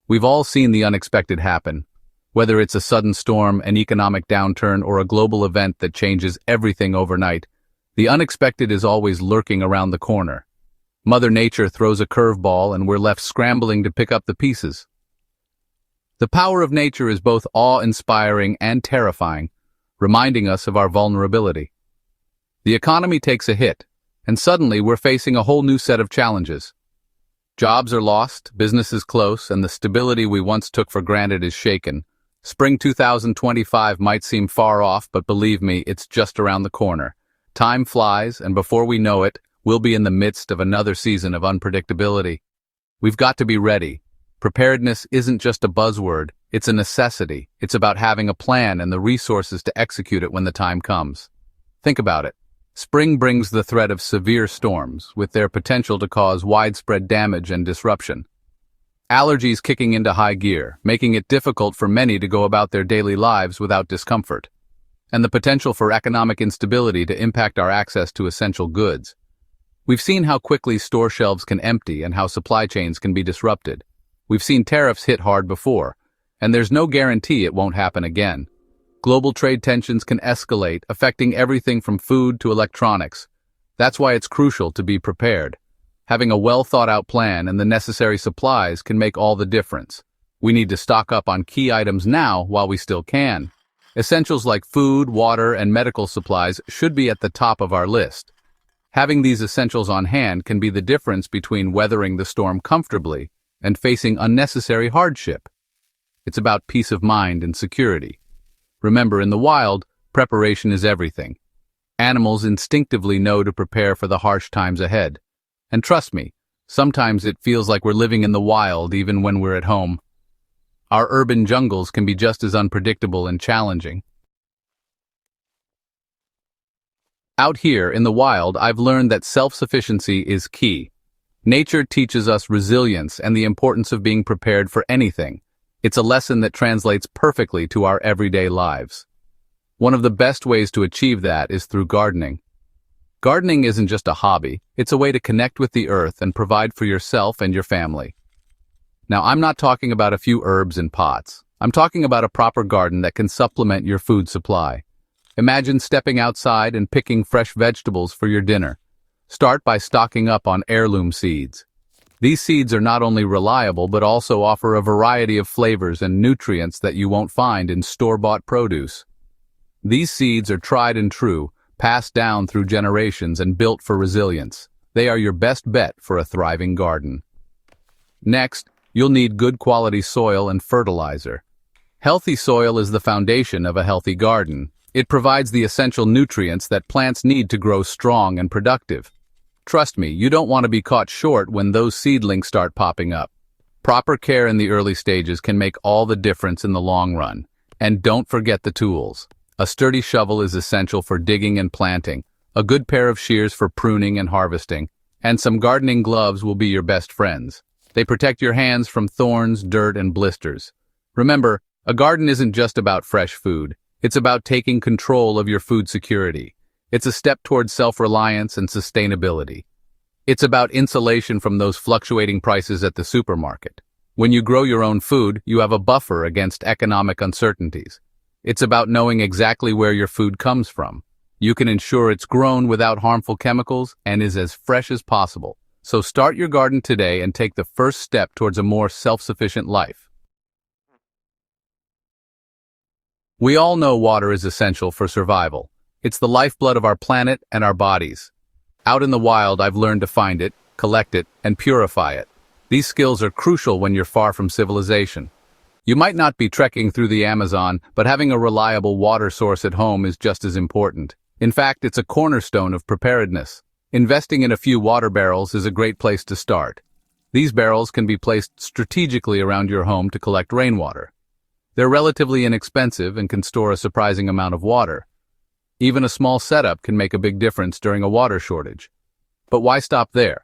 We've all seen the unexpected happen, whether it's a sudden storm, an economic downturn, or a global event that changes everything overnight. The unexpected is always lurking around the corner. Mother Nature throws a curveball and we're left scrambling to pick up the pieces. The power of nature is both awe-inspiring and terrifying, reminding us of our vulnerability. The economy takes a hit, and suddenly we're facing a whole new set of challenges. Jobs are lost, businesses close, and the stability we once took for granted is shaken. Spring 2025 might seem far off, but believe me, it's just around the corner. Time flies, and before we know it, we'll be in the midst of another season of unpredictability. We've got to be ready. Preparedness isn't just a buzzword, it's a necessity. It's about having a plan and the resources to execute it when the time comes. Think about it. Spring brings the threat of severe storms, with their potential to cause widespread damage and disruption. Allergies kicking into high gear, making it difficult for many to go about their daily lives without discomfort. And the potential for economic instability to impact our access to essential goods. We've seen how quickly store shelves can empty and how supply chains can be disrupted. We've seen tariffs hit hard before, and there's no guarantee it won't happen again. Global trade tensions can escalate, affecting everything from food to electronics. That's why it's crucial to be prepared. Having a well-thought-out plan and the necessary supplies can make all the difference. We need to stock up on key items now while we still can. Essentials like food, water, and medical supplies should be at the top of our list. Having these essentials on hand can be the difference between weathering the storm comfortably and facing unnecessary hardship. It's about peace of mind and security. Remember, in the wild, preparation is everything. Animals instinctively know to prepare for the harsh times ahead. And trust me, sometimes it feels like we're living in the wild even when we're at home. Our urban jungles can be just as unpredictable and challenging. Out here in the wild, I've learned that self-sufficiency is key. Nature teaches us resilience and the importance of being prepared for anything. It's a lesson that translates perfectly to our everyday lives. One of the best ways to achieve that is through gardening. Gardening isn't just a hobby, it's a way to connect with the earth and provide for yourself and your family. Now, I'm not talking about a few herbs in pots. I'm talking about a proper garden that can supplement your food supply. Imagine stepping outside and picking fresh vegetables for your dinner. Start by stocking up on heirloom seeds. These seeds are not only reliable but also offer a variety of flavors and nutrients that you won't find in store-bought produce. These seeds are tried and true, passed down through generations and built for resilience. They are your best bet for a thriving garden. Next, you'll need good quality soil and fertilizer. Healthy soil is the foundation of a healthy garden. It provides the essential nutrients that plants need to grow strong and productive. Trust me, you don't want to be caught short when those seedlings start popping up. Proper care in the early stages can make all the difference in the long run. And don't forget the tools. A sturdy shovel is essential for digging and planting, a good pair of shears for pruning and harvesting, and some gardening gloves will be your best friends. They protect your hands from thorns, dirt, and blisters. Remember, a garden isn't just about fresh food. It's about taking control of your food security. It's a step towards self-reliance and sustainability. It's about insulation from those fluctuating prices at the supermarket. When you grow your own food, you have a buffer against economic uncertainties. It's about knowing exactly where your food comes from. You can ensure it's grown without harmful chemicals and is as fresh as possible. So start your garden today and take the first step towards a more self-sufficient life. We all know water is essential for survival. It's the lifeblood of our planet and our bodies. Out in the wild, I've learned to find it, collect it, and purify it. These skills are crucial when you're far from civilization. You might not be trekking through the Amazon, but having a reliable water source at home is just as important. In fact, it's a cornerstone of preparedness. Investing in a few water barrels is a great place to start. These barrels can be placed strategically around your home to collect rainwater. They're relatively inexpensive and can store a surprising amount of water. Even a small setup can make a big difference during a water shortage. But why stop there?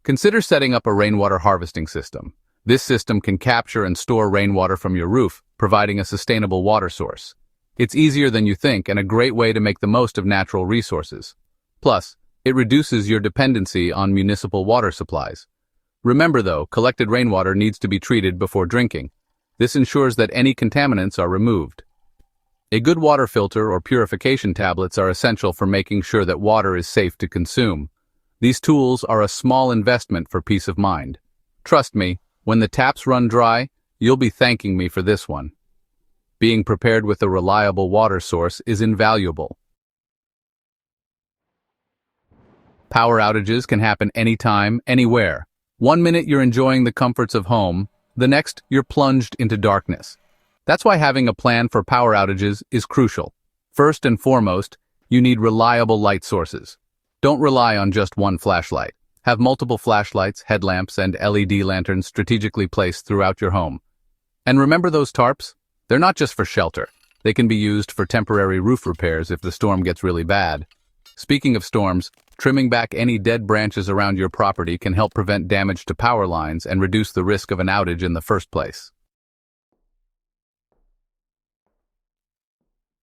Consider setting up a rainwater harvesting system. This system can capture and store rainwater from your roof, providing a sustainable water source. It's easier than you think and a great way to make the most of natural resources. Plus, it reduces your dependency on municipal water supplies. Remember though, collected rainwater needs to be treated before drinking. This ensures that any contaminants are removed. A good water filter or purification tablets are essential for making sure that water is safe to consume. These tools are a small investment for peace of mind. Trust me, when the taps run dry, you'll be thanking me for this one. Being prepared with a reliable water source is invaluable. Power outages can happen anytime, anywhere. 1 minute you're enjoying the comforts of home, the next you're plunged into darkness. That's why having a plan for power outages is crucial. First and foremost, you need reliable light sources. Don't rely on just one flashlight. Have multiple flashlights, headlamps, and LED lanterns strategically placed throughout your home. And remember those tarps? They're not just for shelter. They can be used for temporary roof repairs if the storm gets really bad. Speaking of storms, trimming back any dead branches around your property can help prevent damage to power lines and reduce the risk of an outage in the first place.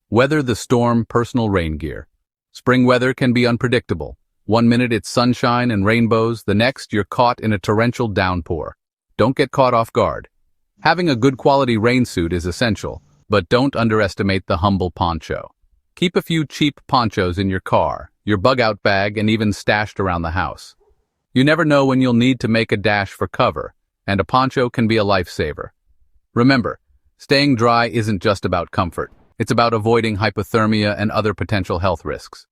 Weather the storm personal rain gear. Spring weather can be unpredictable. 1 minute it's sunshine and rainbows, the next you're caught in a torrential downpour. Don't get caught off guard. Having a good quality rain suit is essential, but don't underestimate the humble poncho. Keep a few cheap ponchos in your car, your bug-out bag, and even stashed around the house. You never know when you'll need to make a dash for cover, and a poncho can be a lifesaver. Remember, staying dry isn't just about comfort. It's about avoiding hypothermia and other potential health risks.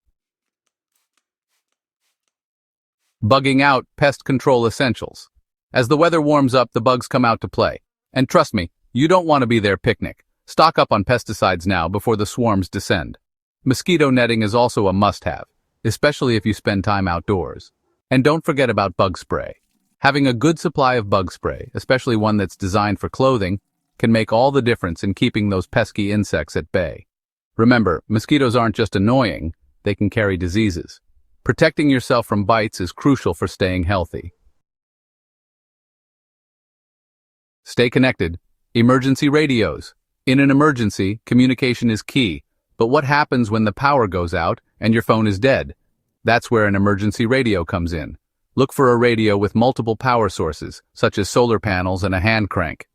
Bugging out pest control essentials. As the weather warms up, the bugs come out to play. And trust me, you don't want to be their picnic. Stock up on pesticides now before the swarms descend. Mosquito netting is also a must-have, especially if you spend time outdoors. And don't forget about bug spray. Having a good supply of bug spray, especially one that's designed for clothing, can make all the difference in keeping those pesky insects at bay. Remember, mosquitoes aren't just annoying, they can carry diseases. Protecting yourself from bites is crucial for staying healthy. Stay connected. Emergency radios. In an emergency, communication is key. But what happens when the power goes out and your phone is dead? That's where an emergency radio comes in. Look for a radio with multiple power sources, such as solar panels and a hand crank.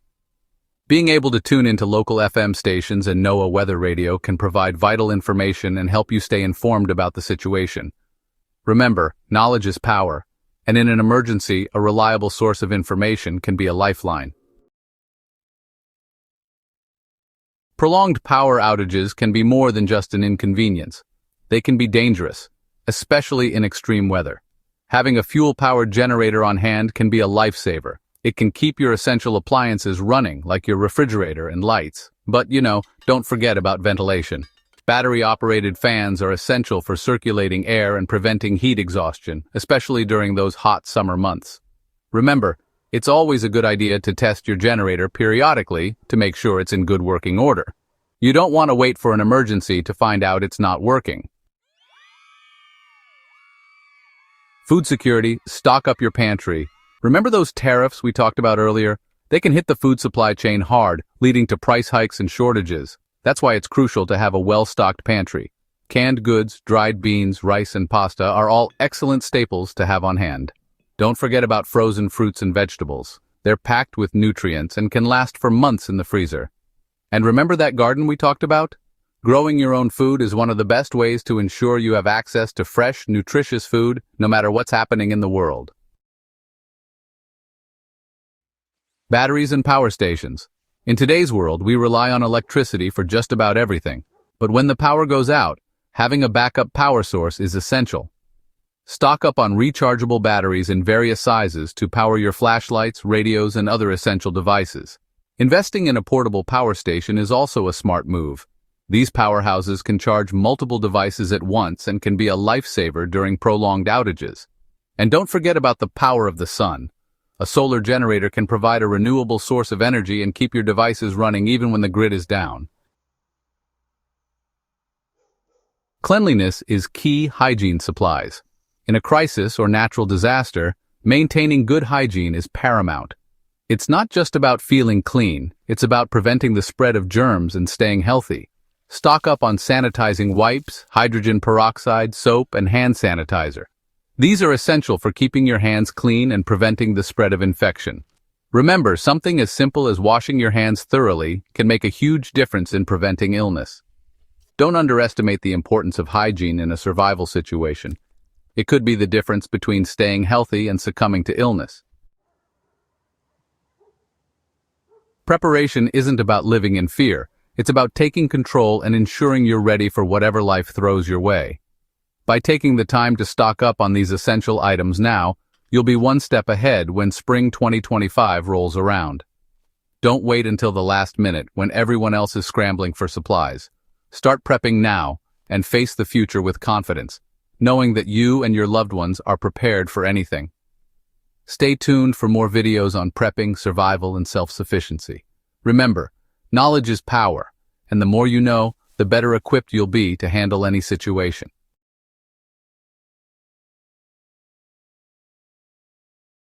Being able to tune into local FM stations and NOAA weather radio can provide vital information and help you stay informed about the situation. Remember, knowledge is power, and in an emergency, a reliable source of information can be a lifeline. Prolonged power outages can be more than just an inconvenience. They can be dangerous, especially in extreme weather. Having a fuel-powered generator on hand can be a lifesaver. It can keep your essential appliances running, like your refrigerator and lights. But, don't forget about ventilation. Battery-operated fans are essential for circulating air and preventing heat exhaustion, especially during those hot summer months. Remember, it's always a good idea to test your generator periodically to make sure it's in good working order. You don't want to wait for an emergency to find out it's not working. Food security, stock up your pantry. Remember those tariffs we talked about earlier? They can hit the food supply chain hard, leading to price hikes and shortages. That's why it's crucial to have a well-stocked pantry. Canned goods, dried beans, rice, and pasta are all excellent staples to have on hand. Don't forget about frozen fruits and vegetables. They're packed with nutrients and can last for months in the freezer. And remember that garden we talked about? Growing your own food is one of the best ways to ensure you have access to fresh, nutritious food, no matter what's happening in the world. Batteries and power stations. In today's world, we rely on electricity for just about everything. But when the power goes out, having a backup power source is essential. Stock up on rechargeable batteries in various sizes to power your flashlights, radios, and other essential devices. Investing in a portable power station is also a smart move. These powerhouses can charge multiple devices at once and can be a lifesaver during prolonged outages. And don't forget about the power of the sun. A solar generator can provide a renewable source of energy and keep your devices running even when the grid is down. Cleanliness is key hygiene supplies. In a crisis or natural disaster, maintaining good hygiene is paramount. It's not just about feeling clean, it's about preventing the spread of germs and staying healthy. Stock up on sanitizing wipes, hydrogen peroxide, soap, and hand sanitizer. These are essential for keeping your hands clean and preventing the spread of infection. Remember, something as simple as washing your hands thoroughly can make a huge difference in preventing illness. Don't underestimate the importance of hygiene in a survival situation. It could be the difference between staying healthy and succumbing to illness. Preparation isn't about living in fear. It's about taking control and ensuring you're ready for whatever life throws your way. By taking the time to stock up on these essential items now, you'll be one step ahead when spring 2025 rolls around. Don't wait until the last minute when everyone else is scrambling for supplies. Start prepping now and face the future with confidence, knowing that you and your loved ones are prepared for anything. Stay tuned for more videos on prepping, survival, and self-sufficiency. Remember, knowledge is power, and the more you know, the better equipped you'll be to handle any situation.